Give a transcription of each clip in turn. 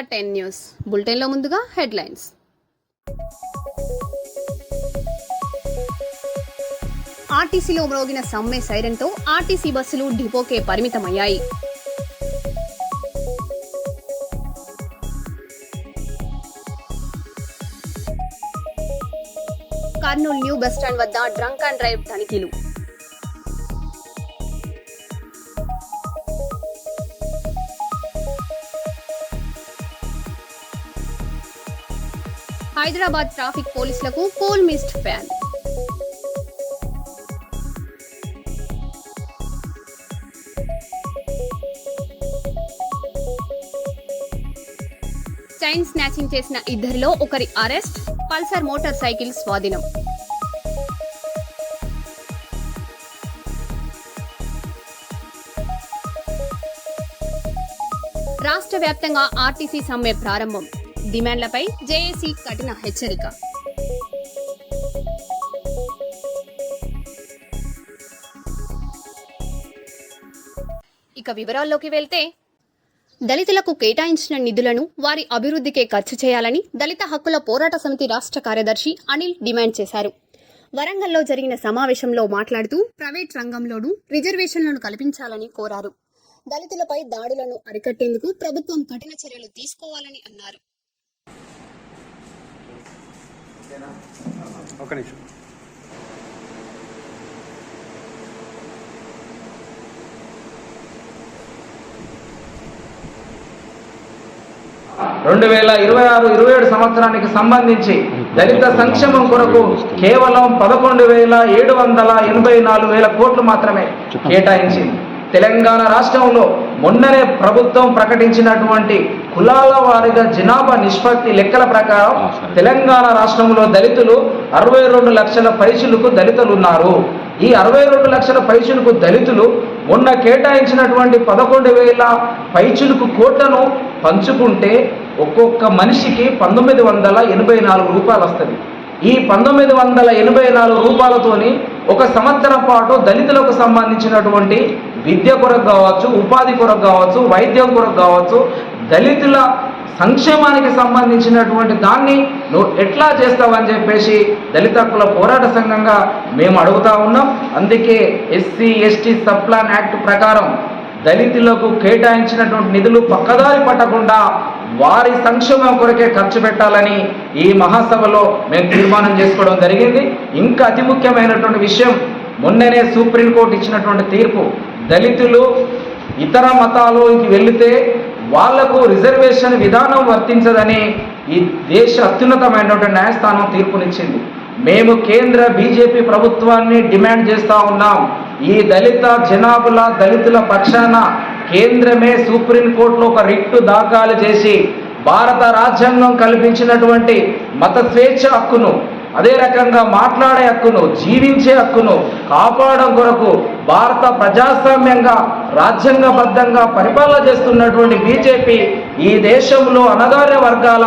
India 10 news బులెటిన్లో ముందుగా headlines. ఆర్టీసీలో మ్రోగిన సమ్మె సైరన్తో ఆర్టీసీ బస్సులు డిపోకే పరిమితమయ్యాయి. కర్నూలు న్యూ బస్టాండ్ వద్ద డ్రంక్ అండ్ డ్రైవ్ తనిఖీలు. హైదరాబాద్ ట్రాఫిక్ పోలీసులకు cool mist fan. Chain snatching చేసిన ఇద్దరిలో ఒకరి అరెస్ట్, పల్సర్ మోటార్ సైకిల్ స్వాధీనం. రాష్ట్ర వ్యాప్తంగా ఆర్టీసీ సమ్మె ప్రారంభం. డిమాండ్లపై జేఏసీ కఠిన హెచ్చరిక. ఇక వివరాల్లోకి వెళ్తే, దళితులకు కేటాయించిన నిధులను వారి అభివృద్ధికే ఖర్చు చేయాలని దళిత హక్కుల పోరాట సమితి రాష్ట్ర కార్యదర్శి అనిల్ డిమాండ్ చేశారు. వరంగల్లో జరిగిన సమావేశంలో మాట్లాడుతూ ప్రైవేట్ రంగంలోనూ రిజర్వేషన్లను కల్పించాలని కోరారు. దళితులపై దాడులను అరికట్టేందుకు ప్రభుత్వం కఠిన చర్యలు తీసుకోవాలని అన్నారు. ఒక నిమిషం. రెండు 2026-27 సంవత్సరానికి సంబంధించి దళిత సంక్షేమం కొరకు కేవలం 11,784 కోట్లు మాత్రమే కేటాయించింది. తెలంగాణ రాష్ట్రంలో మొన్ననే ప్రభుత్వం ప్రకటించినటువంటి కులాల వారీగా జనాభా నిష్పత్తి లెక్కల ప్రకారం తెలంగాణ రాష్ట్రంలో దళితులు 62 లక్షల పైచులకు దళితులు ఉన్నారు. ఈ 62 లక్షల పైచులకు దళితులు మొన్న కేటాయించినటువంటి 11,000 పైచులకు కోట్లను పంచుకుంటే ఒక్కొక్క మనిషికి 1984 రూపాయలు వస్తుంది. ఈ 1984 రూపాయలతోని ఒక సంవత్సరం పాటు దళితులకు సంబంధించినటువంటి విద్య కొరకు కావచ్చు, ఉపాధి కొరకు కావచ్చు, వైద్యం కొరకు కావచ్చు, దళితుల సంక్షేమానికి సంబంధించినటువంటి దాన్ని నువ్వు ఎట్లా చేస్తావని చెప్పేసి దళిత హక్కుల పోరాట సంఘంగా మేము అడుగుతా ఉన్నాం. అందుకే SC/ST సబ్ ప్లాన్ యాక్ట్ ప్రకారం దళితులకు కేటాయించినటువంటి నిధులు పక్కదారి పట్టకుండా వారి సంక్షేమం కొరకే ఖర్చు పెట్టాలని ఈ మహాసభలో మేము తీర్మానం చేసుకోవడం జరిగింది. ఇంకా అతి ముఖ్యమైనటువంటి విషయం, మొన్ననే సుప్రీంకోర్టు ఇచ్చినటువంటి తీర్పు, దళితులు ఇతర మతాలోకి వెళితే వాళ్లకు రిజర్వేషన్ విధానం వర్తించదని ఈ దేశ అత్యున్నతమైనటువంటి న్యాయస్థానం తీర్పునిచ్చింది. మేము కేంద్ర బీజేపీ ప్రభుత్వాన్ని డిమాండ్ చేస్తూ ఉన్నాం. ఈ దళిత జనాభాల దళితుల పక్షాన కేంద్రమే సుప్రీంకోర్టులో ఒక రిట్టు దాఖలు చేసి భారత రాజ్యాంగం కల్పించినటువంటి మత స్వేచ్ఛ హక్కును, అదే రకంగా మాట్లాడే హక్కును, జీవించే హక్కును కాపాడడం కొరకు భారత ప్రజాస్వామ్యంగా రాజ్యాంగబద్ధంగా పరిపాలన చేస్తున్నటువంటి బీజేపీ ఈ దేశంలో అణగారిన వర్గాల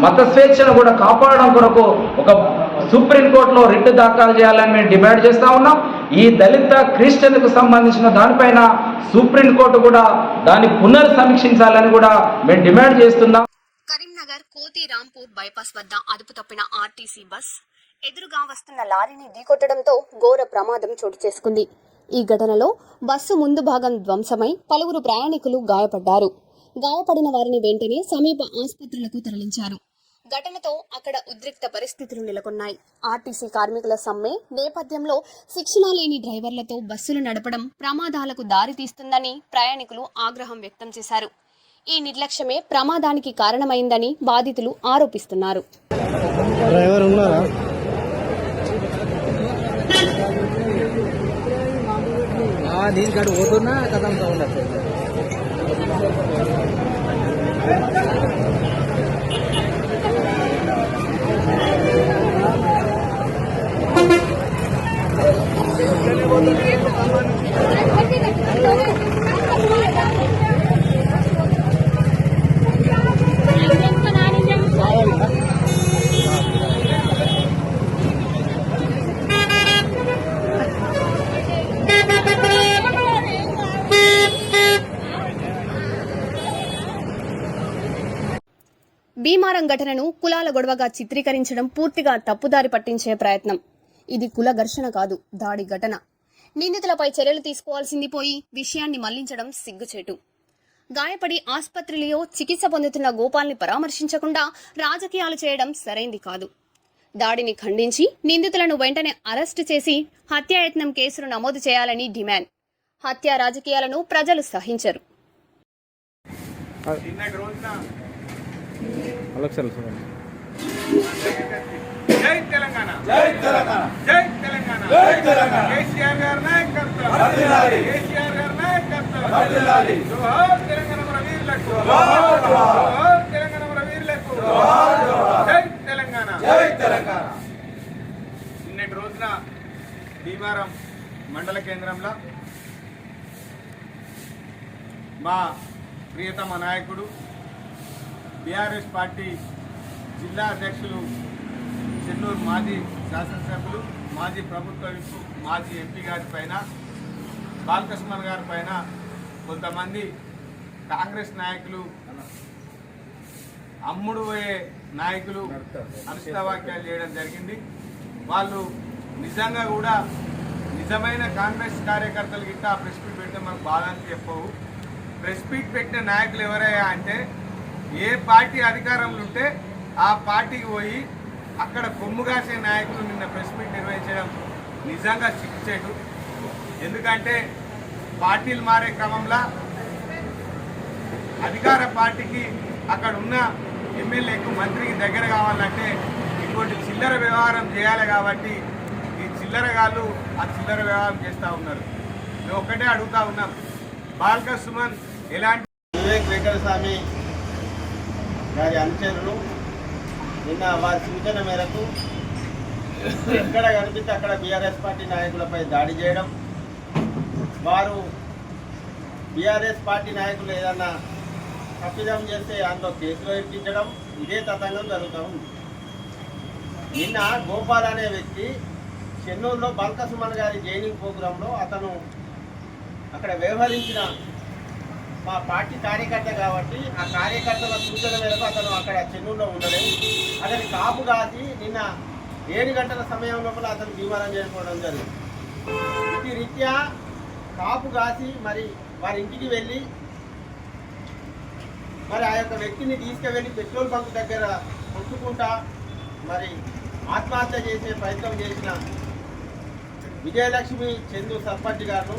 మత స్వేచ్ఛను కూడా కాపాడడం కొరకు ఒక సుప్రీంకోర్టులో రిట్ దాఖలు చేయాలని మేము డిమాండ్ చేస్తూ ఉన్నాం. ఈ దళిత క్రిస్టియన్కు సంబంధించిన దానిపైన సుప్రీంకోర్టు కూడా దాన్ని పునర్సమీక్షించాలని కూడా మేము డిమాండ్ చేస్తున్నాం. కరీంనగర్ కోతి రాంపూర్ బైపాస్ వద్ద అదుపు తప్పిన ఆర్టీసీ బస్ ఎదురుగా వస్తున్న లారీని ఢీకొట్టడంతో ఘోర ప్రమాదం చోటు చేసుకుంది. ఈ ఘటనలో బస్సు ముందు భాగం ధ్వంసమై పలువురు ప్రయాణికులు గాయపడ్డారు. గాయపడిన వారిని వెంటనే సమీప ఆసుపత్రులకు తరలించారు. ఘటనతో అక్కడ ఉద్రిక్త పరిస్థితులు నెలకొన్నాయి. ఆర్టీసీ కార్మికుల సమ్మె నేపథ్యంలో శిక్షణ లేని డ్రైవర్లతో బస్సులు నడపడం ప్రమాదాలకు దారితీస్తుందని ప్రయాణికులు ఆగ్రహం వ్యక్తం చేశారు. ఈ నిర్లక్ష్యమే ప్రమాదానికి కారణమైందని బాధితులు ఆరోపిస్తున్నారు. భీమారం ఘటనను కులాల గొడవగా చిత్రీకరించడం పూర్తిగా తప్పుదారి పట్టించే ప్రయత్నం. ఇది కుల ఘర్షణ కాదు, దాడి ఘటన. నిందితులపై చర్యలు తీసుకోవాల్సింది పోయి విషయాన్ని మళ్లించడం సిగ్గుచేటు. గాయపడి ఆసుపత్రిలో చికిత్స పొందుతున్న గోపాల్ని పరామర్శించకుండా రాజకీయాలు చేయడం సరైంది కాదు. దాడిని ఖండించి నిందితులను వెంటనే అరెస్టు చేసి హత్యాయత్నం కేసును నమోదు చేయాలని డిమాండ్. హత్య రాజకీయాలను ప్రజలు సహించరు. జై తెలంగాణ, జై తెలంగాణ, జై తెలంగాణ, జై తెలంగాణ. కేసీఆర్ గారి నాయకత్వం వర్ధిల్లాలి, కేసీఆర్ గారి నాయకత్వం వర్ధిల్లాలి. జోహార్ తెలంగాణ మన వీరులకు, జోహార్ జోహార్ తెలంగాణ మన వీరులకు, జోహార్ జోహార్. జై తెలంగాణ, జై తెలంగాణ. నిన్నటి రోజున భీమారం మండల కేంద్రంలో మా ప్రియతమ నాయకుడు బీఆర్ఎస్ పార్టీ జిల్లా అధ్యక్షులు చెన్నూరు మాజీ శాసనసభ్యులు, మాజీ ప్రభుత్వ విప్, మాజీ ఎంపీ గారి పైన, బాలకృష్ణ గారి పైన కొంతమంది కాంగ్రెస్ నాయకులు, అమ్ముడు పోయే నాయకులు అనుచిత వ్యాఖ్యలు చేయడం జరిగింది. వాళ్ళు నిజంగా కూడా నిజమైన కాంగ్రెస్ కార్యకర్తలు గిట్ట ప్రెస్ మీట్ పెడితే మనకు బాధ అని చెప్పవు. ప్రెస్ మీట్ పెట్టిన నాయకులు ఎవరయ్యా అంటే ఏ పార్టీ అధికారంలో ఉంటే ఆ పార్టీకి పోయి అక్కడ కొమ్ము కాసే నాయకులు నిన్న ప్రెస్ మీట్ నిర్వహించడం నిజంగా సిగ్గుచేటు. ఎందుకంటే పార్టీలు మారే క్రమంలో అధికార పార్టీకి అక్కడ ఉన్న ఎమ్మెల్యేకు, మంత్రికి దగ్గర కావాలంటే ఇటువంటి చిల్లర వ్యవహారం చేయాలి. కాబట్టి ఈ చిల్లరగాళ్ళు ఆ చిల్లర వ్యవహారం చేస్తూ ఉన్నారు. మేము ఒక్కటే అడుగుతా ఉన్నాం, బాల్క సుమన్ ఎలాంటి వివేక్ వెంకటస్వామి గారి అనుచరులు నిన్న వారి సూచన మేరకు ఎక్కడ కనిపిస్తే అక్కడ బీఆర్ఎస్ పార్టీ నాయకులపై దాడి చేయడం, వారు బీఆర్ఎస్ పార్టీ నాయకులు ఏదన్నా తప్పిదం చేస్తే అందులో కేసులో ఇప్పించడం, ఇదే తతంగం జరుగుతూ ఉంది. నిన్న గోపాల్ అనే వ్యక్తి చెన్నూరులో బాల్క సుమన్ గారి జైనింగ్ ప్రోగ్రాంలో అతను అక్కడ వ్యవహరించిన మా పార్టీ కార్యకర్త కాబట్టి ఆ కార్యకర్తల సూచన మేరకు అతను అక్కడ చెన్నూరులో ఉండలేదు. అతని కాపు కాసి నిన్న 7 గంటల సమయం లోపల అతను భీమారం చేరుకోవడం జరిగింది. ఇది రీత్యా కాపు కాసి మరి వారి ఇంటికి వెళ్ళి మరి ఆ యొక్క వ్యక్తిని తీసుకువెళ్ళి పెట్రోల్ బంక్ దగ్గర కొట్టుకుంటా మరి ఆత్మహత్య చేసే ప్రయత్నం చేసిన విజయలక్ష్మి చందు సర్పంచ్ గారు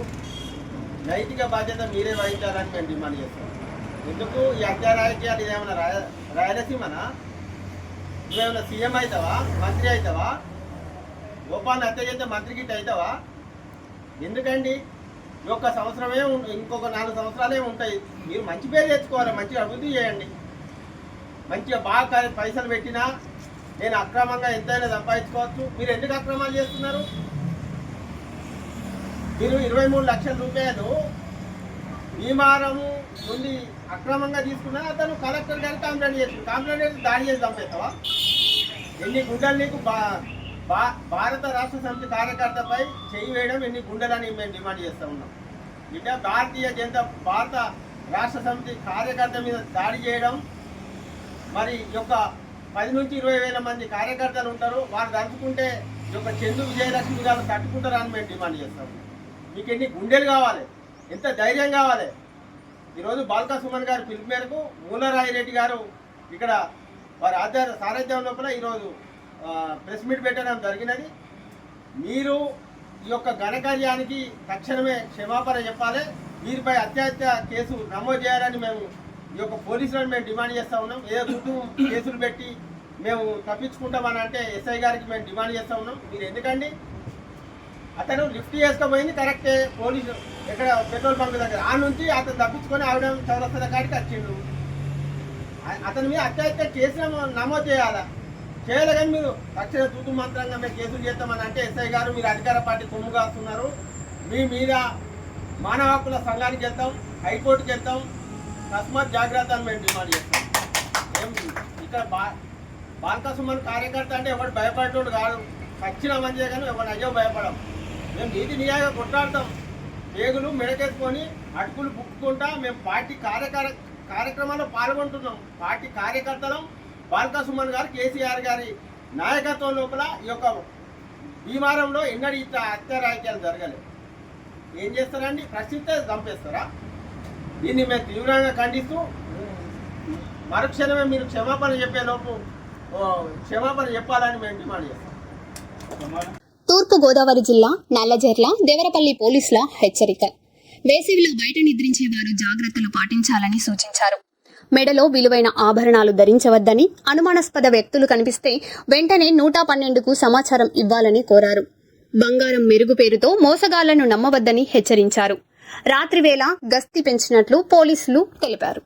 నైతిక బాధ్యత మీరే వహించాలని మేము డిమాండ్ చేస్తాం. ఎందుకు ఈ హత్యా రాజకీయాలు ఇదేమన్నా రాయలసీమనా? నువ్వేమన్నా సీఎం అవుతావా, మంత్రి అవుతావా? గోపాల్ని హత్య చేస్తే మంత్రి గిట్ట అవుతావా? ఎందుకండి ఈ ఒక్క సంవత్సరమే, ఇంకొక 4 సంవత్సరాలే ఉంటాయి. మీరు మంచి పేరు తెచ్చుకోవాలి, మంచిగా అభివృద్ధి చేయండి. మంచిగా బాగా పైసలు పెట్టినా నేను అక్రమంగా ఎంతైనా సంపాదించుకోవచ్చు. మీరు ఎందుకు అక్రమాలు చేస్తున్నారు? మీరు 23 లక్షల రూపాయలు భీమారము నుండి అక్రమంగా తీసుకున్నా అతను కలెక్టర్ గారికి కంప్లైంట్ చేస్తుంది. కంప్లైంట్ చేసి దాడి చేసి చంపేస్తావా? ఎన్ని గుండెలు నీకు? భారత రాష్ట్ర సమితి కార్యకర్తపై చేయి వేయడం ఎన్ని గుండెలని మేము డిమాండ్ చేస్తూ ఉన్నాం. బిడ్డ, భారత రాష్ట్ర సమితి కార్యకర్త మీద దాడి చేయడం, మరి ఈ యొక్క 10 నుంచి 20 వేల మంది కార్యకర్తలు ఉంటారు, వారు తలుచుకుంటే ఈ యొక్క చందు విజయలక్ష్మి గారు తట్టుకుంటారని మేము డిమాండ్ చేస్తూ ఉన్నాం. మీకు ఎన్ని గుండెలు కావాలి, ఎంత ధైర్యం కావాలి? ఈరోజు బాల్క సుమన్ గారి పిలుపు మేరకు మూలరాయి రెడ్డి గారు ఇక్కడ వారి సారథ్యం లోపల ఈరోజు ప్రెస్ మీట్ పెట్టడం జరిగినది. మీరు ఈ యొక్క ఘనకార్యానికి తక్షణమే క్షమాపణ చెప్పాలి. వీరిపై అత్యాహత్య కేసు నమోదు చేయాలని మేము ఈ యొక్క పోలీసులను మేము డిమాండ్ చేస్తూ ఉన్నాం. ఏదో కుటుంబం కేసులు పెట్టి మేము తప్పించుకుంటామని అంటే ఎస్ఐ గారికి మేము డిమాండ్ చేస్తూ ఉన్నాం. మీరు ఎందుకండి? అతను లిఫ్ట్ చేసుకుపోయింది కరెక్టే, పోలీసు ఎక్కడ పెట్రోల్ బంక్ దగ్గర ఆ నుంచి అతను తప్పించుకొని ఆవిడ చౌరస్తల కాడికి వచ్చిండు. అతని మీద అత్యాహత్య కేసులు నమోదు చేయాలా? చేయాలి. కానీ మీరు తక్షణ తూతు మంత్రంగా మేము కేసులు చేస్తామని అంటే ఎస్ఐ గారు మీరు అధికార పార్టీ కొమ్ము కాస్తున్నారు, మీ మీద మానవ హక్కుల సంఘానికి వెళ్తాం, హైకోర్టుకి వెళ్తాం, తస్మాత్ జాగ్రత్త అని మేము డిమాండ్ చేస్తాం. ఏం ఇక్కడ బాల్క సుమన్ కార్యకర్త అంటే ఎవరు భయపడేటోడు కాదు, సచ్చిన మంచిదే కానీ ఎవరు అయ్యో భయపడం. మేము నీతి నియాగా కొట్లాడతాం, పేగులు మెడకేసుకొని అటుకులు బుక్కుంటా మేము పార్టీ కార్యక్రమాల్లో పాల్గొంటున్నాం. పార్టీ కార్యకర్తలం, బాల్క సుమన్ గారు కేసీఆర్ గారి నాయకత్వం లోపల ఈ యొక్క భీమారంలో ఎన్నడూ ఇట్లా హత్యారాజకీయాలు జరగలేదు. ఏం చేస్తారండి? ప్రశ్నిస్తే చంపేస్తారా? దీన్ని మేము తీవ్రంగా ఖండిస్తూ మరుక్షణమే మీరు క్షమాపణ చెప్పేలోపు క్షమాపణ చెప్పాలని మేము డిమాండ్ చేస్తాం. తూర్పు గోదావరి జిల్లా నల్లజర్ల దేవరపల్లి పోలీసుల హెచ్చరిక. వేసవిలో బయట నిద్రించే వారు జాగ్రత్తలు పాటించాలని సూచించారు. మెడలో విలువైన ఆభరణాలు ధరించవద్దని, అనుమానాస్పద వ్యక్తులు కనిపిస్తే వెంటనే 112కు సమాచారం ఇవ్వాలని కోరారు. బంగారం మెరుగు పేరుతో మోసగాళ్లను నమ్మవద్దని హెచ్చరించారు. రాత్రివేళ గస్తీ పెంచినట్లు పోలీసులు తెలిపారు.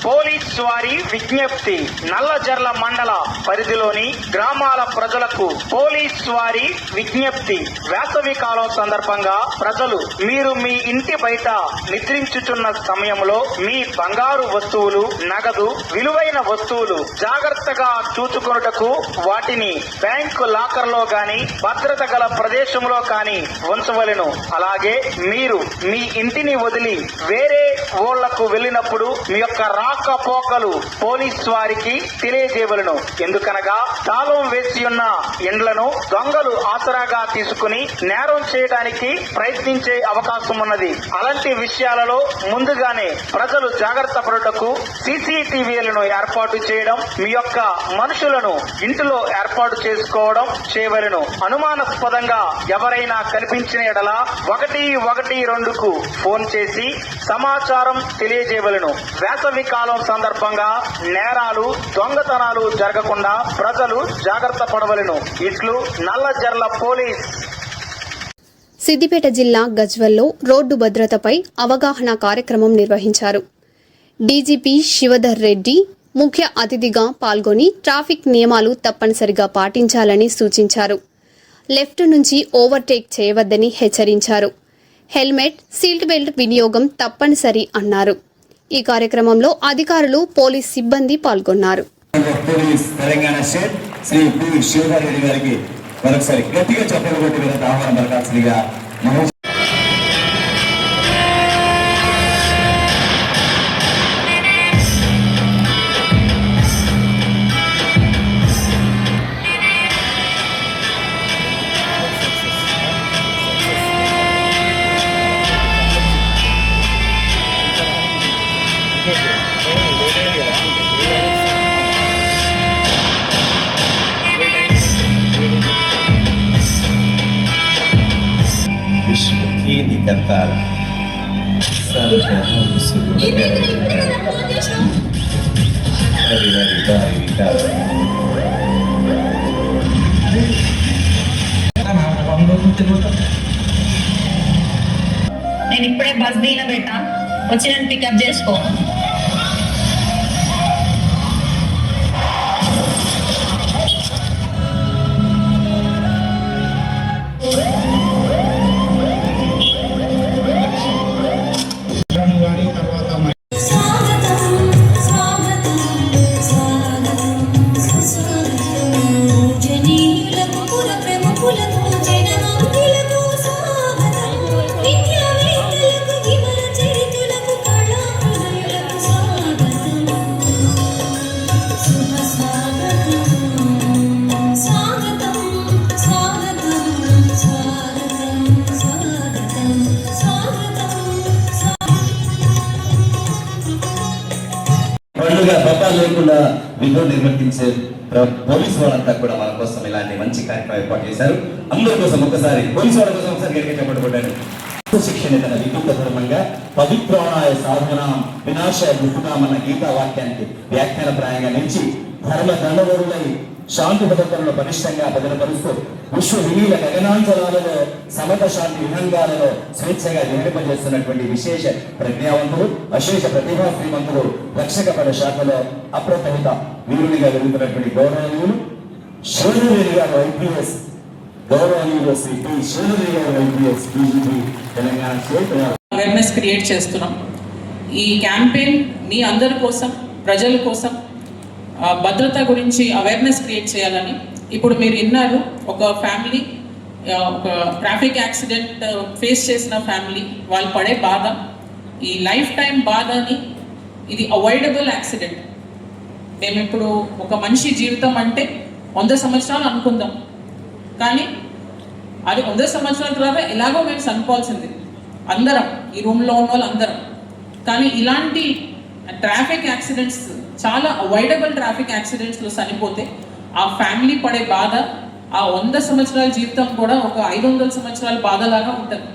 పోలీస్ వారి విజ్ఞప్తి నల్లజర్ల మండల పరిధిలోని గ్రామాల ప్రజలకు పోలీస్ వారి విజ్ఞప్తి. వేసవి కాలం సందర్భంగా ప్రజలు మీరు మీ ఇంటి బయట నిద్రించుచున్న సమయంలో మీ బంగారు వస్తువులు, నగదు, విలువైన వస్తువులు జాగ్రత్తగా చూచుకొనుటకు వాటిని బ్యాంకు లాకర్ లో గాని భద్రత గల ప్రదేశంలో గాని ఉంచవలెను. అలాగే మీరు మీ ఇంటిని వదిలి వేరే ఊళ్లకు వెళ్ళినప్పుడు మీ యొక్క రాకపోకలు పోలీస్ వారికి తెలియజేయవలను. ఎందుకనగా తాళం వేసి ఉన్న ఇండ్లను దొంగలు ఆసరాగా తీసుకుని నేరం చేయడానికి ప్రయత్నించే అవకాశం ఉన్నది. అలాంటి విషయాలలో ముందుగానే ప్రజలు జాగ్రత్త పడుటకు సీసీటీవీలను ఏర్పాటు చేయడం, మీ యొక్క మనుషులను ఇంటిలో ఏర్పాటు చేసుకోవడం చేయవలను. అనుమానాస్పదంగా ఎవరైనా కనిపించిన ఎడల 112కు ఫోన్ చేసి సమాచారం తెలియజేయవలను. వేసవి కాలం సందర్భంగా నేరాలు, దొంగతనాలు జరగకుండా ప్రజలు జాగ్రత్త పడవలను. ఇట్లు నల్లజర్ల పోలీస్. సిద్దిపేట జిల్లా గజ్వల్లో రోడ్డు భద్రతపై అవగాహన కార్యక్రమం నిర్వహించారు. డీజీపీ శివధర్ రెడ్డి ముఖ్య అతిథిగా పాల్గొని ట్రాఫిక్ నియమాలు తప్పనిసరిగా పాటించాలని సూచించారు. లెఫ్ట్ నుంచి ఓవర్టేక్ చేయవద్దని హెచ్చరించారు. హెల్మెట్, సీట్ బెల్ట్ వినియోగం తప్పనిసరి అన్నారు. ఈ కార్యక్రమంలో అధికారులు, పోలీస్ సిబ్బంది పాల్గొన్నారు. తెలంగాణ స్టేట్ శ్రీ పి శివధర్ రెడ్డి గారికి మరొకసారి గట్టిగా చెప్పలు కొట్టి విధంగా ఆహ్వానం పలకాల్సిందిగా నేను ఇప్పుడే బస్ దీన పెట్టా, వచ్చి నన్ను పికప్ చేసుకో. బట్టాలు లేకుండా విధులు నిర్వర్తించే పోలీసు వాళ్ళంతా కూడా మన కోసం ఇలాంటి మంచి కార్యక్రమం ఏర్పాటు చేశారు. అందరి కోసం ఒక్కసారి పోలీసు వాళ్ళ కోసం ఒకసారి గట్టిగా చెప్పబడ్డారు. శిక్షణ తన విద్యుత్ ధర్మంగా పవిత్రాయ సాధన వినాశయ గుర్తునామన్న గీతా వాక్యానికి వ్యాఖ్యానప్రాయంగా నిలిచి ధర్మ దండవరులై శాంతి భద్రతలను పటిష్టంగా భద్రపరుస్తూ విశ్వ విలీల గగనాంతరాలలో సమత శాంతి విహంగాలలో స్వేచ్ఛగా నిర్వహింపజేస్తున్నటువంటి విశేష ప్రజ్ఞావంతులు, అశేష ప్రతిభా శ్రీమంతులు, రక్షక పద శాఖలో అప్రతిహిత వీరునిగా వెలుగుతున్నటువంటి గౌరవనీయులు శివధర్ గారు ఐపీఎస్, గౌరవనీయులు శ్రీ పి శివధర్ గారు IPS, BJP Telangana state awareness create చేస్తున్నాం. ఈ క్యాంపెయిన్ మీ అందరి కోసం, ప్రజల కోసం భద్రత గురించి అవేర్నెస్ క్రియేట్ చేయాలని. ఇప్పుడు మీరు విన్నారు, ఒక ఫ్యామిలీ ఒక ట్రాఫిక్ యాక్సిడెంట్ ఫేస్ చేసిన ఫ్యామిలీ వాళ్ళు పడే బాధ, ఈ లైఫ్ టైం బాధని, ఇది అవాయిడబుల్ యాక్సిడెంట్. మేము ఇప్పుడు ఒక మనిషి జీవితం అంటే 100 సంవత్సరాలు అనుకుందాం, కానీ అది 100 సంవత్సరాల తర్వాత ఎలాగో మేము చనిపోవాల్సింది అందరం, ఈ రూమ్లో ఉన్న వాళ్ళు అందరం. కానీ ఇలాంటి ట్రాఫిక్ యాక్సిడెంట్స్, చాలా అవాయిడబుల్ ట్రాఫిక్ యాక్సిడెంట్స్లో చనిపోతే ఆ ఫ్యామిలీ పడే బాధ, ఆ 100 సంవత్సరాల జీవితం కూడా ఒక 500 సంవత్సరాల బాధలాగా ఉంటుంది.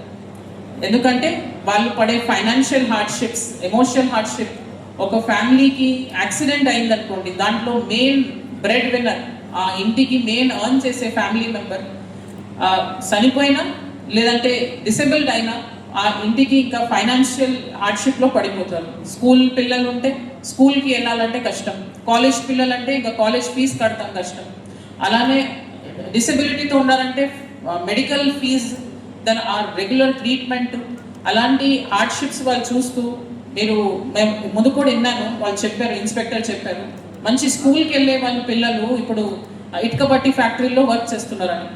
ఎందుకంటే వాళ్ళు పడే ఫైనాన్షియల్ హార్డ్షిప్స్, ఎమోషనల్ హార్డ్షిప్. ఒక ఫ్యామిలీకి యాక్సిడెంట్ అయిందనుకోండి, దాంట్లో మెయిన్ బ్రెడ్ విన్నర్, ఆ ఇంటికి మెయిన్ ఎర్న్ చేసే ఫ్యామిలీ మెంబర్ చనిపోయినా లేదంటే డిసేబుల్డ్ అయినా ఆ ఇంటికి ఇంకా ఫైనాన్షియల్ హార్డ్షిప్లో పడిపోతారు. స్కూల్ పిల్లలు ఉంటే స్కూల్కి వెళ్ళాలంటే కష్టం, కాలేజ్ పిల్లలంటే ఇంకా కాలేజ్ ఫీజు కడతాం కష్టం. అలానే డిసెబిలిటీతో ఉన్నారంటే మెడికల్ ఫీజు, దాని ఆ రెగ్యులర్ ట్రీట్మెంట్, అలాంటి హార్డ్షిప్స్ వాళ్ళు చూస్తూ, మేము ముందు కూడా విన్నాను, వాళ్ళు చెప్పారు, ఇన్స్పెక్టర్ చెప్పారు, మంచి స్కూల్కి వెళ్ళే వాళ్ళ పిల్లలు ఇప్పుడు ఇటుక బట్టి ఫ్యాక్టరీలో వర్క్ చేస్తున్నారని,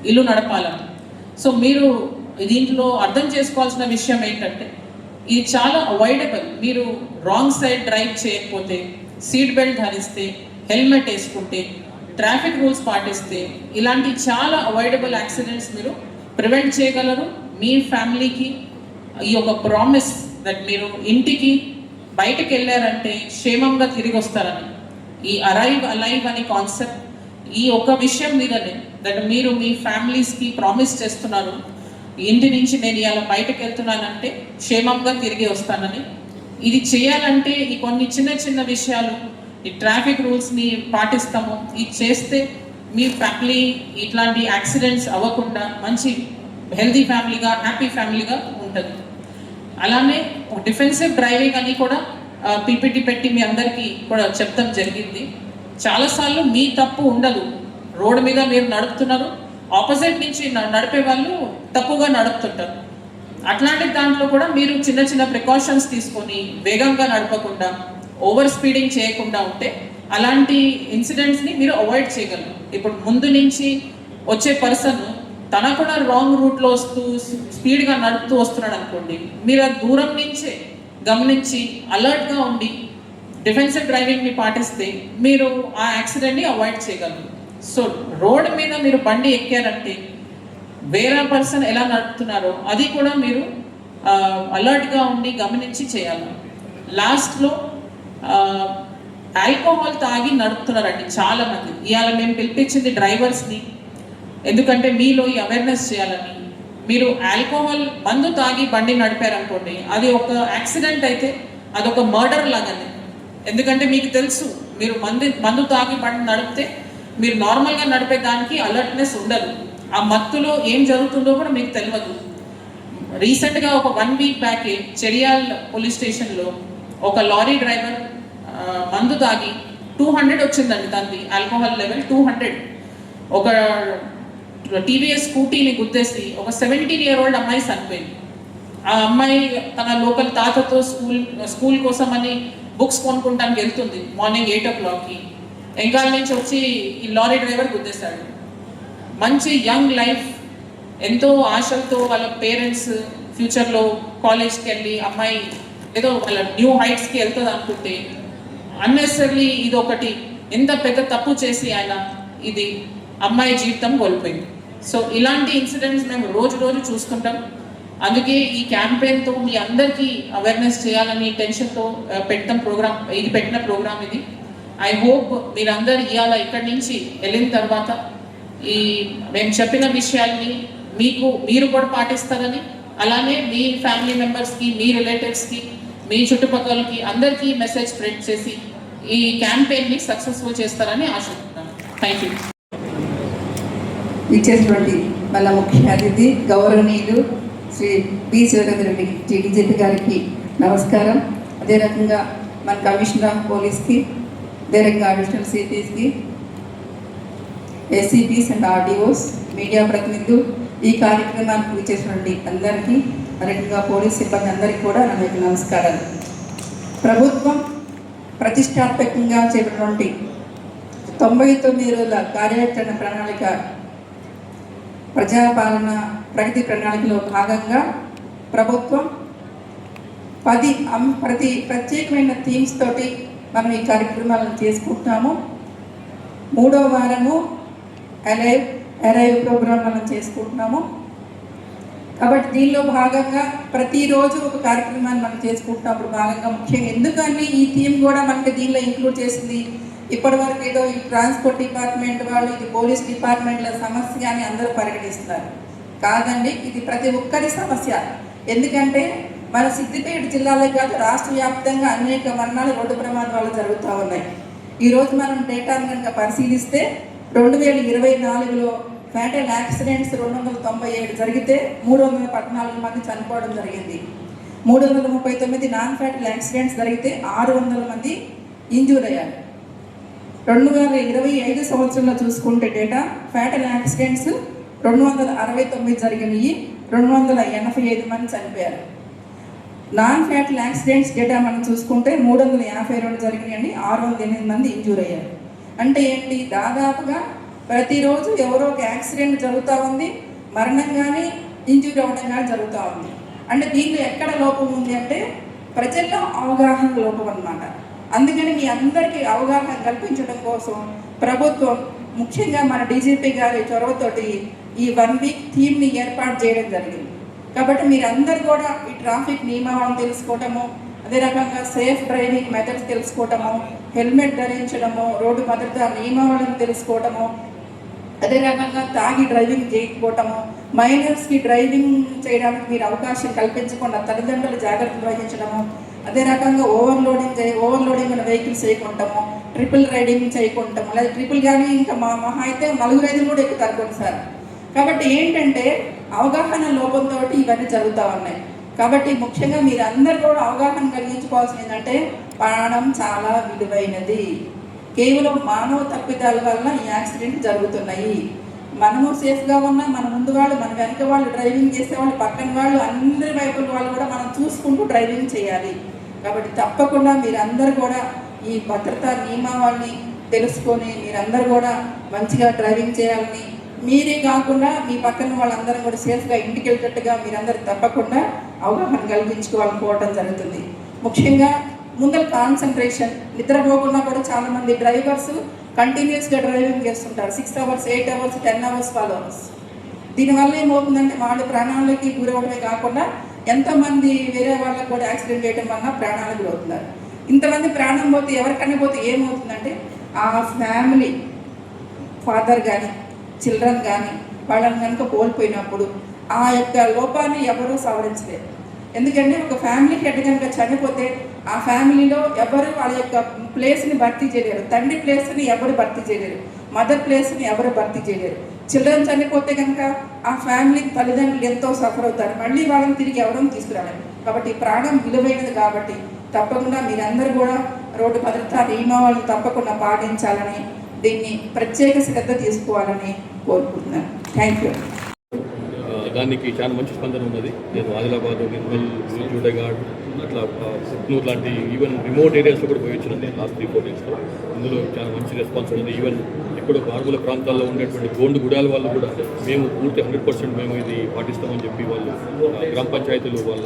ఇల్లు నడపాలని. సో మీరు దీంట్లో అర్థం చేసుకోవాల్సిన విషయం ఏంటంటే ఇది చాలా అవాయిడబుల్. మీరు రాంగ్ సైడ్ డ్రైవ్ చేయకపోతే, సీట్ బెల్ట్ ధరిస్తే, హెల్మెట్ వేసుకుంటే, ట్రాఫిక్ రూల్స్ పాటిస్తే, ఇలాంటి చాలా అవాయిడబుల్ యాక్సిడెంట్స్ మీరు ప్రివెంట్ చేయగలరు. మీ ఫ్యామిలీకి ఈ ఒక ప్రామిస్ దట్ మీరు ఇంటికి బయటకు వెళ్ళారంటే క్షేమంగా తిరిగి వస్తారని, ఈ అరైవ్ అలైవ్ అనే కాన్సెప్ట్, ఈ ఒక విషయం మీదనే దట్ మీరు మీ ఫ్యామిలీస్కి ప్రామిస్ చేస్తున్నారు, ఇంటి నుంచి నేను ఇలా బయటకు వెళ్తున్నానంటే క్షేమంగా తిరిగి వస్తానని. ఇది చేయాలంటే ఈ కొన్ని చిన్న చిన్న విషయాలు, ఈ ట్రాఫిక్ రూల్స్ని పాటిస్తాము, ఇది చేస్తే మీ ఫ్యామిలీ ఇట్లాంటి యాక్సిడెంట్స్ అవ్వకుండా మంచి హెల్తీ ఫ్యామిలీగా, హ్యాపీ ఫ్యామిలీగా ఉంటుంది. అలానే డిఫెన్సివ్ డ్రైవింగ్ అని కూడా పీపీటీ పెట్టి మీ అందరికీ కూడా చెప్తాం జరిగింది. చాలాసార్లు మీ తప్పు ఉండదు, రోడ్డు మీద మీరు నడుపుతున్నారు, ఆపోజిట్ నుంచి నడిపే వాళ్ళు తప్పుగా నడుపుతుంటారు. అట్లాంటి దాంట్లో కూడా మీరు చిన్న చిన్న ప్రికాషన్స్ తీసుకొని వేగంగా నడపకుండా, ఓవర్ స్పీడింగ్ చేయకుండా ఉంటే అలాంటి ఇన్సిడెంట్స్ని మీరు అవాయిడ్ చేయగలరు. ఇప్పుడు ముందు నుంచి వచ్చే పర్సన్ తన కూడా రాంగ్ రూట్లో వస్తూ స్పీడ్గా నడుపుతూ వస్తున్నాడు అనుకోండి, మీరు ఆ దూరం నుంచే గమనించి అలర్ట్గా ఉండి డిఫెన్సివ్ డ్రైవింగ్ని పాటిస్తే మీరు ఆ యాక్సిడెంట్ని అవాయిడ్ చేయగలరు. సో రోడ్ మీద మీరు బండి ఎక్కారంటే వేరే పర్సన్ ఎలా నడుపుతున్నారో అది కూడా మీరు అలర్ట్గా ఉండి గమనించి చేయాలి. లాస్ట్లో ఆల్కహాల్ తాగి నడుపుతున్నారండి చాలామంది. ఇవాళ మేము పిలిపించింది డ్రైవర్స్ని, ఎందుకంటే మీలో ఈ అవేర్నెస్ చేయాలని. మీరు ఆల్కహాల్ మందు తాగి బండి నడిపారనుకోండి, అది ఒక యాక్సిడెంట్ అయితే అదొక మర్డర్ లాగానే. ఎందుకంటే మీకు తెలుసు, మీరు మందు తాగి బండి నడిపితే మీరు నార్మల్గా నడిపే దానికి అలర్ట్నెస్ ఉండదు, ఆ మత్తులో ఏం జరుగుతుందో కూడా మీకు తెలియదు. రీసెంట్గా ఒక 1 వీక్ బ్యాకే చెరియాల్ పోలీస్ స్టేషన్లో ఒక లారీ డ్రైవర్ మందు తాగి 200 వచ్చిందండి, దాన్ని ఆల్కహాల్ లెవెల్ 200. ఒక టీవీఎస్ స్కూటీని గుద్దేసి ఒక 17-year-old అమ్మాయి చనిపోయింది. ఆ అమ్మాయి తన లోకల్ తాతతో స్కూల్ కోసం అని బుక్స్ కొనుక్కోవడానికి వెళ్తుంది మార్నింగ్ 8 o'clockకి. ఎంగాల నుంచి వచ్చి ఈ లారీ డ్రైవర్ గుద్దేశాడు. మంచి యంగ్ లైఫ్, ఎంతో ఆశలతో వాళ్ళ పేరెంట్స్ ఫ్యూచర్లో కాలేజ్కి వెళ్ళి అమ్మాయి ఏదో వాళ్ళ న్యూ హైట్స్కి వెళ్తుంది అనుకుంటే అన్నెసరీ ఇది ఒకటి ఎంత పెద్ద తప్పు చేసి ఆయన ఇది అమ్మాయి జీవితం కోల్పోయింది. సో ఇలాంటి ఇన్సిడెంట్స్ మేము రోజు చూస్తుంటాం. అందుకే ఈ క్యాంపెయిన్తో మీ అందరికీ అవేర్నెస్ చేయాలని టెన్షన్తో పెట్టిన ప్రోగ్రామ్ ఇది. ఐ హోప్ మీరందరూ ఇవాళ ఇక్కడి నుంచి వెళ్ళిన తర్వాత ఈ మేము చెప్పిన విషయాల్ని మీరు కూడా పాటిస్తారని, అలానే మీ ఫ్యామిలీ మెంబర్స్కి, మీ రిలేటివ్స్కి, మీ చుట్టుపక్కలకి అందరికీ మెసేజ్ స్ప్రెడ్ చేసి ఈ క్యాంపెయిన్ని సక్సెస్ఫుల్ చేస్తారని ఆశిస్తున్నాను. Thank you. ఇచ్చేటువంటి మన ముఖ్య అతిథి గౌరవనీయులు శ్రీ పి. శివరేంద్రరెడ్డి టీడీజీపీ గారికి నమస్కారం. అదే రకంగా మన కమిషనర్ ఆఫ్ పోలీస్కి, అదే రకంగా అడిషనల్ సిపిస్కి, ఎస్సిపిస్ అండ్ ఆర్డీఓస్, మీడియా ప్రతినిధులు, ఈ కార్యక్రమానికి ఇచ్చేటువంటి అందరికీ, అదేవిధంగా పోలీస్ సిబ్బంది అందరికీ కూడా నా యొక్క నమస్కారాలు. ప్రభుత్వం ప్రతిష్టాత్మకంగా చేపట్టినటువంటి 99 రోజుల కార్యాచరణ ప్రణాళిక ప్రజాపాలన ప్రగతి ప్రణాళికలో భాగంగా ప్రభుత్వం ప్రతి ప్రత్యేకమైన థీమ్స్ తోటి మనం ఈ కార్యక్రమాలను చేసుకుంటున్నాము. 3వ వారము అరైవ్ ప్రోగ్రాం మనం చేసుకుంటున్నాము. కాబట్టి దీనిలో భాగంగా ప్రతిరోజు ఒక కార్యక్రమాన్ని మనం చేసుకుంటున్నప్పుడు భాగంగా ముఖ్యంగా ఎందుకని ఈ థీమ్ కూడా మనకి దీనిలో ఇంక్లూడ్ చేసింది, ఇప్పటివరకు ఏదో ఈ ట్రాన్స్పోర్ట్ డిపార్ట్మెంట్ వాళ్ళు, ఇది పోలీస్ డిపార్ట్మెంట్ల సమస్య అని అందరూ పరిగణిస్తున్నారు. కాదండి, ఇది ప్రతి ఒక్కరి సమస్య. ఎందుకంటే మన సిద్దిపేట జిల్లాలో కాదు, రాష్ట్ర వ్యాప్తంగా అనేక మరణాలు రోడ్డు ప్రమాదాలు జరుగుతూ ఉన్నాయి. ఈరోజు మనం డేటాను కనుక పరిశీలిస్తే 2024లో ఫ్యాటల్ యాక్సిడెంట్స్ 297 జరిగితే 314 మంది చనిపోవడం జరిగింది. 339 నాన్ ఫ్యాటల్ యాక్సిడెంట్స్ జరిగితే 600 మంది ఇంజూర్ అయ్యారు. 2025 సంవత్సరంలో చూసుకుంటే డేటా ఫ్యాటల్ యాక్సిడెంట్స్ 269 జరిగినాయి, 285 మంది చనిపోయారు. నాన్ ఫ్యాటల్ యాక్సిడెంట్స్ డేటా మనం చూసుకుంటే 352 జరిగినాయండి, 608 మంది ఇంజూర్ అయ్యారు. అంటే ఏంటి, దాదాపుగా ప్రతిరోజు ఎవరో ఒక యాక్సిడెంట్ జరుగుతూ ఉంది, మరణం కానీ ఇంజూరీ అవ్వడం కానీ జరుగుతూ ఉంది. అంటే దీనిలో ఎక్కడ లోపం ఉంది అంటే ప్రజల్లో అవగాహన లోపం అన్నమాట. అందుకని మీ అందరికీ అవగాహన కల్పించడం కోసం ప్రభుత్వం ముఖ్యంగా మన డీజీపీ గారి చొరవతోటి ఈ 1 వీక్ థీమ్ని ఏర్పాటు చేయడం జరిగింది. కాబట్టి మీరందరూ కూడా ఈ ట్రాఫిక్ నియమాలను తెలుసుకోవటము, అదే రకంగా సేఫ్ డ్రైవింగ్ మెథడ్స్ తెలుసుకోవటము, హెల్మెట్ ధరించడము, రోడ్డు భద్రతా నియమావళిని తెలుసుకోవటము, అదే రకంగా తాగి డ్రైవింగ్ చేయకపోవటము, మైనర్స్కి డ్రైవింగ్ చేయడానికి మీరు అవకాశం కల్పించకుండా తల్లిదండ్రులు జాగ్రత్తలు వహించడము, అదే రకంగా ఓవర్లోడింగ్ ఉన్న వెహికల్స్ చేయకుంటాము, ట్రిపుల్ రైడింగ్ చేయకుంటాము, లేదా ట్రిపుల్ కానీ ఇంకా మహా అయితే 4-5 కూడా ఎక్కుతారు కొన్నిసార్లు. కాబట్టి ఏంటంటే అవగాహన లోపంతో ఇవన్నీ జరుగుతూ ఉన్నాయి. కాబట్టి ముఖ్యంగా మీరు అందరూ కూడా అవగాహన కలిగించుకోవాల్సింది ఏంటంటే ప్రాణం చాలా విలువైనది. కేవలం మానవ తప్పిదాల వల్ల ఈ యాక్సిడెంట్ జరుగుతున్నాయి. మనము సేఫ్గా ఉన్నా మన ముందు వాళ్ళు, మన వెనక వాళ్ళు, డ్రైవింగ్ చేసేవాళ్ళు, పక్కన వాళ్ళు, అందరి వైపుల వాళ్ళు కూడా మనం చూసుకుంటూ డ్రైవింగ్ చేయాలి. కాబట్టి తప్పకుండా మీరందరూ కూడా ఈ భద్రతా నియమావళిని తెలుసుకొని మీరందరూ కూడా మంచిగా డ్రైవింగ్ చేయాలని, మీరే కాకుండా మీ పక్కన వాళ్ళందరూ కూడా సేఫ్గా ఇంటికి వెళ్ళేటట్టుగా మీరందరూ తప్పకుండా అవగాహన కలిగించుకోవాలనుకోవడం జరుగుతుంది. ముఖ్యంగా ముందర కాన్సన్ట్రేషన్, నిద్రపోకుండా కూడా చాలామంది డ్రైవర్స్ కంటిన్యూస్గా డ్రైవింగ్ చేస్తుంటారు, 6 hours, 8 hours, 10 hours, 12 hours. దీనివల్ల ఏమవుతుందంటే వాళ్ళు ప్రాణాలకి గురవడమే కాకుండా ఎంతోమంది వేరే వాళ్ళకి కూడా యాక్సిడెంట్ చేయడం వల్ల ప్రాణాలకు గురవుతున్నారు. ఇంతమంది ప్రాణం పోతే ఎవరికైనా పోతే ఏమవుతుందంటే ఆ ఫ్యామిలీ ఫాదర్ కానీ చిల్డ్రన్ కానీ వాళ్ళని కనుక కోల్పోయినప్పుడు ఆ యొక్క లోపాన్ని ఎవరూ సవరించలేరు. ఎందుకంటే ఒక ఫ్యామిలీ హెడ్ కనుక చనిపోతే ఆ ఫ్యామిలీలో ఎవరు వాళ్ళ యొక్క ప్లేస్ని భర్తీ చేయలేరు. తండ్రి ప్లేస్ని ఎవరు భర్తీ చేయలేరు, మదర్ ప్లేస్ని ఎవరు భర్తీ చేయలేరు. చిల్డ్రన్ చనిపోతే కనుక ఆ ఫ్యామిలీ తల్లిదండ్రులు ఎంతో సఫర్ అవుతారు, మళ్ళీ వాళ్ళని తిరిగి ఎవరూ తీసుకురాలేరు. కాబట్టి ప్రాణం విలువైనది. కాబట్టి తప్పకుండా మీరందరూ కూడా రోడ్డు భద్రతా నియమావళిని తప్పకుండా పాటించాలని, దీన్ని ప్రత్యేక శ్రద్ధ తీసుకోవాలని కోరుకుంటున్నాను. Thank you. దానికి చాలా మంచి స్పందన ఉన్నది. నేను ఆదిలాబాద్, నిర్మల్, జూడగాడ్, అట్లా పుట్నూరు లాంటి ఈవెన్ రిమోట్ ఏరియాస్లో కూడా పోయి వచ్చినాను నేను లాస్ట్ 3-4 డేస్లో. ఇందులో చాలా మంచి రెస్పాన్స్ ఉన్నది. ఈవెన్ ఇప్పుడు మారుమూల ప్రాంతాల్లో ఉండేటువంటి గోండు గుడాల వాళ్ళు కూడా మేము పూర్తి 100% మేము ఇది పాటిస్తామని చెప్పి వాళ్ళు గ్రామ పంచాయతీలు వాళ్ళ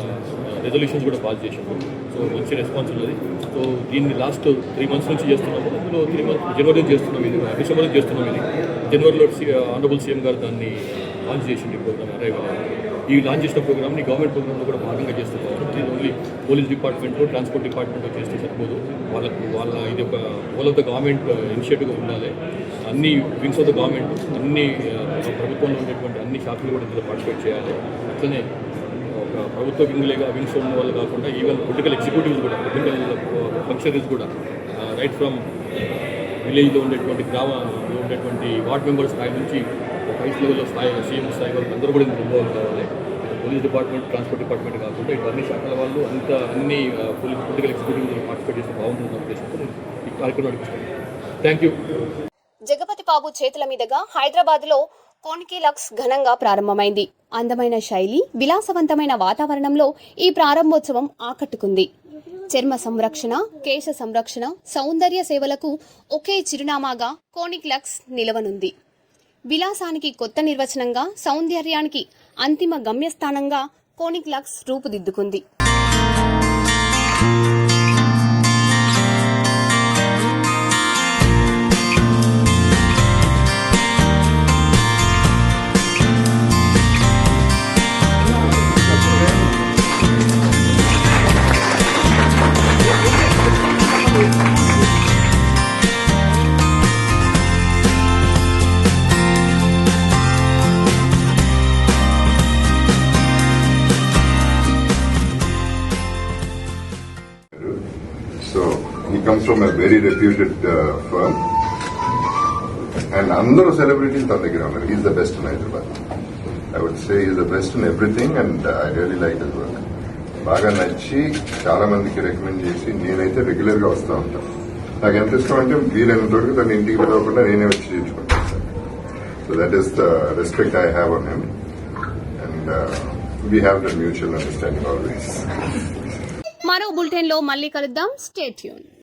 రెజల్యూషన్స్ కూడా పాస్ చేసాము. సో మంచి రెస్పాన్స్ ఉన్నది. సో దీన్ని లాస్ట్ 3 months నుంచి చేస్తున్నాము. ఇందులో 3 months జనవరిలో చేస్తున్నాం, ఇది డిసెంబర్లో చేస్తున్నాం. ఇది జనవరిలో ఆనరబుల్ సీఎం గారు దాన్ని లాంచ్ చేసింది ప్రోగ్రామ్ అరైవల్. ఈ లాంచ్ చేసిన ప్రోగ్రామ్ని గవర్నమెంట్ ప్రోగ్రామ్లో కూడా భాగంగా చేస్తున్నాం. ఇది ఓన్లీ పోలీస్ డిపార్ట్మెంట్లో, ట్రాన్స్పోర్ట్ డిపార్ట్మెంట్లో చేస్తే సరిపోదు. వాళ్ళ ఇది ఒక హోల్ ఆఫ్ ద గవర్నమెంట్ ఇనిషియేటివ్గా ఉండాలి. అన్ని వింగ్స్ ఆఫ్ ద గవర్నమెంట్, అన్ని ప్రభుత్వంలో ఉండేటువంటి అన్ని శాఖలు కూడా ఇందులో పార్టిసిపేట్ చేయాలి. అట్లనే ఒక ప్రభుత్వ వింగ్స్ ఉన్న వాళ్ళు కాకుండా ఈవెన్ పొలిటికల్ ఎగ్జిక్యూటివ్స్ కూడా, పొలిటికల్ ఫంక్షనరీస్ కూడా రైట్ ఫ్రమ్ విలేజ్లో ఉండేటువంటి గ్రామంలో ఉండేటువంటి వార్డ్ మెంబర్ స్థాయి నుంచి హైట్ లెవెల్లో స్థాయి సీఎం స్థాయి వరకు అందరూ కూడా ఇందులో ఇన్వాల్వ్ కావాలి. పోలీస్ డిపార్ట్మెంట్, ట్రాన్స్పోర్ట్ డిపార్ట్మెంట్ కాకుండా ఇటు అన్ని శాఖల వాళ్ళు అన్ని పొలిటికల్ ఎగ్జిక్యూటివ్స్ పార్టిసిపేట్ చేస్తే బాగుంటుంది ఉద్దేశంతో ఈ కార్యక్రమం నడిపిస్తాను. Thank you. జగపతి బాబు చేతుల మీదుగా హైదరాబాద్లో కోనికి లక్స్ ఘనంగా ప్రారంభమైంది. అందమైన శైలి, విలాసవంతమైన వాతావరణంలో ఈ ప్రారంభోత్సవం ఆకట్టుకుంది. చర్మ సంరక్షణ, కేశ సంరక్షణ, సౌందర్య సేవలకు ఒకే చిరునామాగా కోనిక్ లక్స్ నిలవనుంది. విలాసానికి కొత్త నిర్వచనంగా, సౌందర్యానికి అంతిమ గమ్యస్థానంగా కోనిక్ లక్స్ రూపుదిద్దుకుంది. So he comes from a very reputed firm, and అందరూ celebrities తన దగ్గర ఉన్నారు. He's the best in Hyderabad. I would say he's the best in everything, and I really like his work. బాగా నచ్చి చాలా మందికి రికమెండ్ చేసి నేనైతే రెగ్యులర్ గా వస్తూ ఉంటాను. నాకు ఎంత ఇష్టం అంటే వీలైనంత వరకు తన ఇంటికి వెళ్ళకుండా నేనే వచ్చి చేర్చుకుంటాను sir. So that is the respect I have on him, and we have the mutual understanding always. మరో బులెటిన్లో మళ్ళీ కలుద్దాం. Stay tune.